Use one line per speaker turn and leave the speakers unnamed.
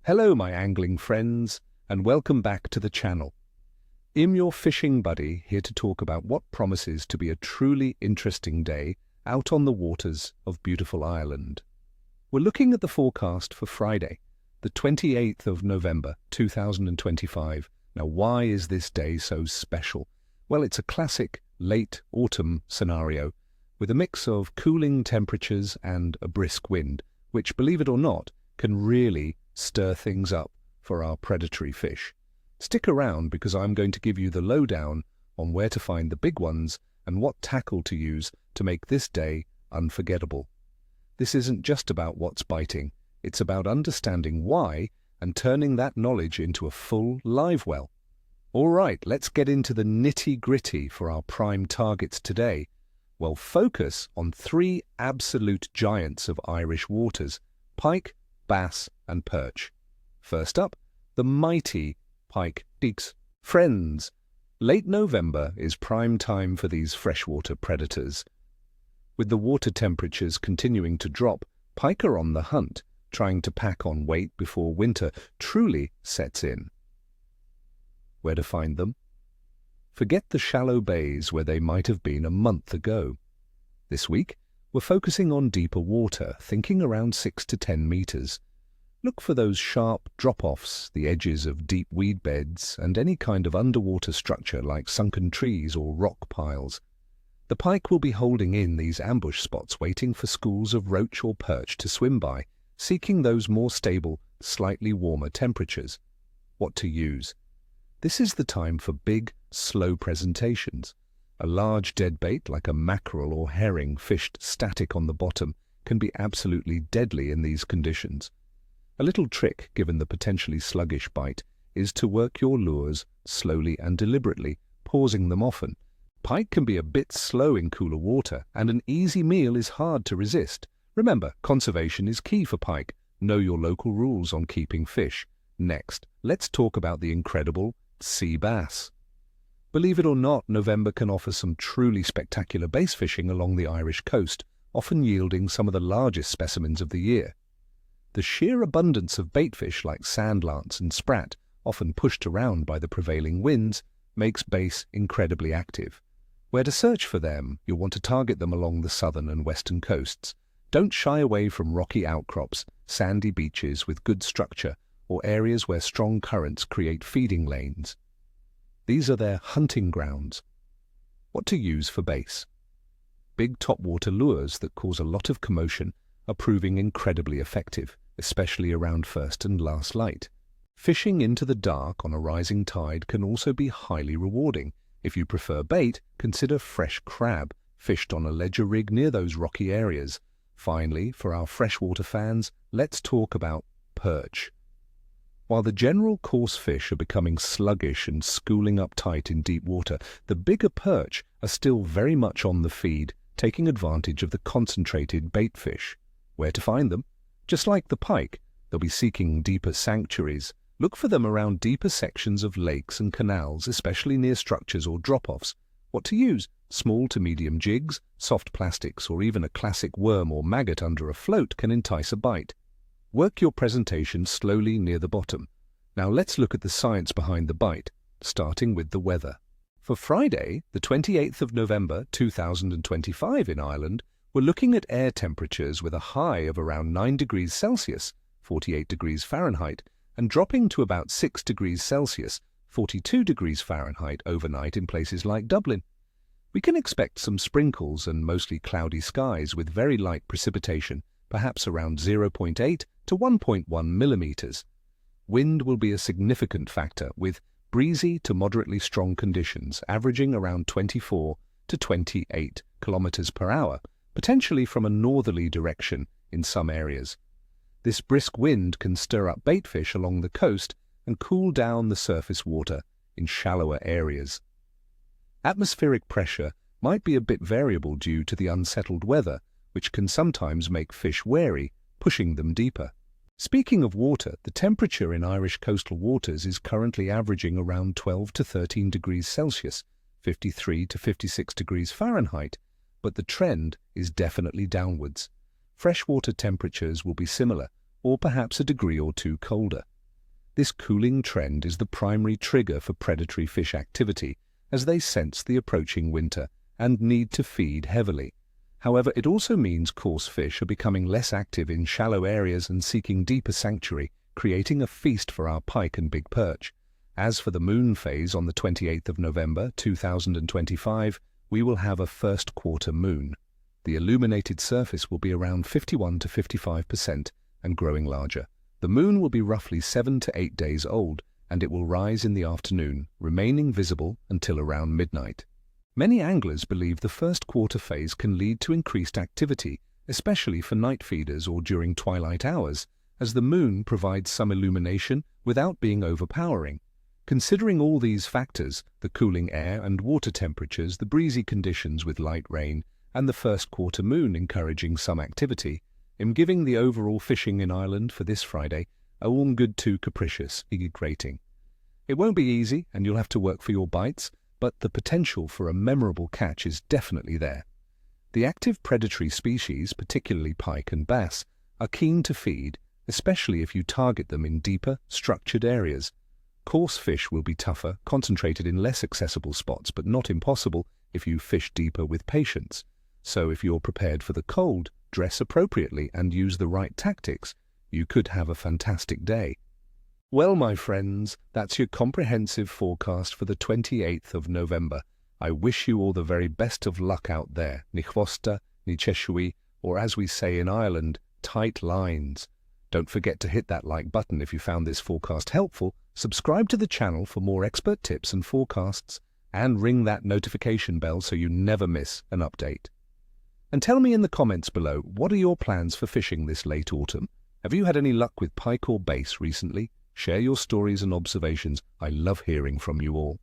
Hello my angling friends, and welcome back to the channel. I'm your fishing buddy here to talk about what promises to be a truly interesting day out on the waters of beautiful Ireland. We're looking at the forecast for Friday, the 28th of November 2025. Now why is this day so special? Well, it's a classic late autumn scenario with a mix of cooling temperatures and a brisk wind, which, believe it or not, can really stir things up for our predatory fish. Stick around because I'm going to give you the lowdown on where to find the big ones and what tackle to use to make this day unforgettable. This isn't just about what's biting, it's about understanding why and turning that knowledge into a full live well. All right, let's get into the nitty-gritty for our prime targets today. Well, focus on three absolute giants of Irish waters: pike, bass and perch. First up, the mighty pike. Friends, late November is prime time for these freshwater predators. With the water temperatures continuing to drop, pike are on the hunt, trying to pack on weight before winter truly sets in. Where to find them? Forget the shallow bays where they might have been a month ago. This week, we're focusing on deeper water, thinking around 6 to 10 meters. Look for those sharp drop-offs, the edges of deep weed beds, and any kind of underwater structure like sunken trees or rock piles. The pike will be holding in these ambush spots, waiting for schools of roach or perch to swim by, seeking those more stable, slightly warmer temperatures. What to use? This is the time for big, slow presentations. A large dead bait like a mackerel or herring fished static on the bottom can be absolutely deadly in these conditions. A little trick, given the potentially sluggish bite, is to work your lures slowly and deliberately, pausing them often. Pike can be a bit slow in cooler water, and an easy meal is hard to resist. Remember, conservation is key for pike. Know your local rules on keeping fish. Next, let's talk about the incredible sea bass. Believe it or not, November can offer some truly spectacular bass fishing along the Irish coast, often yielding some of the largest specimens of the year. The sheer abundance of baitfish like sandlance and sprat, often pushed around by the prevailing winds, makes bass incredibly active. Where to search for them? You'll want to target them along the southern and western coasts. Don't shy away from rocky outcrops, sandy beaches with good structure, or areas where strong currents create feeding lanes. These are their hunting grounds. What to use for bass? Big topwater lures that cause a lot of commotion are proving incredibly effective, especially around first and last light. Fishing into the dark on a rising tide can also be highly rewarding. If you prefer bait, consider fresh crab, fished on a ledger rig near those rocky areas. Finally, for our freshwater fans, let's talk about perch. While the general coarse fish are becoming sluggish and schooling up tight in deep water, the bigger perch are still very much on the feed, taking advantage of the concentrated bait fish. Where to find them? Just like the pike, they'll be seeking deeper sanctuaries. Look for them around deeper sections of lakes and canals, especially near structures or drop-offs. What to use? Small to medium jigs, soft plastics, or even a classic worm or maggot under a float can entice a bite. Work your presentation slowly near the bottom. Now let's look at the science behind the bite, starting with the weather. For Friday, the 28th of November 2025 in Ireland, we're looking at air temperatures with a high of around 9 degrees Celsius, 48 degrees Fahrenheit, and dropping to about 6 degrees Celsius, 42 degrees Fahrenheit overnight in places like Dublin. We can expect some sprinkles and mostly cloudy skies with very light precipitation, perhaps around 0.8 to 1.1 millimeters. Wind will be a significant factor, with breezy to moderately strong conditions averaging around 24 to 28 kilometers per hour, potentially from a northerly direction in some areas. This brisk wind can stir up baitfish along the coast and cool down the surface water in shallower areas. Atmospheric pressure might be a bit variable due to the unsettled weather, which can sometimes make fish wary, pushing them deeper. Speaking of water, the temperature in Irish coastal waters is currently averaging around 12 to 13 degrees Celsius, 53 to 56 degrees Fahrenheit, but the trend is definitely downwards. Freshwater temperatures will be similar, or perhaps a degree or two colder. This cooling trend is the primary trigger for predatory fish activity, as they sense the approaching winter and need to feed heavily. However, it also means coarse fish are becoming less active in shallow areas and seeking deeper sanctuary, creating a feast for our pike and big perch. As for the moon phase on the 28th of November 2025, we will have a first quarter moon. The illuminated surface will be around 51 to 55% and growing larger. The moon will be roughly 7 to 8 days old, and it will rise in the afternoon, remaining visible until around midnight. Many anglers believe the first quarter phase can lead to increased activity, especially for night feeders or during twilight hours, as the moon provides some illumination without being overpowering. Considering all these factors, the cooling air and water temperatures, the breezy conditions with light rain, and the first quarter moon encouraging some activity, I'm giving the overall fishing in Ireland for this Friday a warm good to capricious rating. It won't be easy and you'll have to work for your bites, but the potential for a memorable catch is definitely there. The active predatory species, particularly pike and bass, are keen to feed, especially if you target them in deeper, structured areas. Coarse fish will be tougher, concentrated in less accessible spots, but not impossible if you fish deeper with patience. So if you're prepared for the cold, dress appropriately and use the right tactics, you could have a fantastic day. Well, my friends, that's your comprehensive forecast for the 28th of November. I wish you all the very best of luck out there. Ni chvosta, ni cheshui, or as we say in Ireland, tight lines. Don't forget to hit that like button if you found this forecast helpful, subscribe to the channel for more expert tips and forecasts, and ring that notification bell so you never miss an update. And tell me in the comments below, what are your plans for fishing this late autumn? Have you had any luck with pike or bass recently? Share your stories and observations. I love hearing from you all.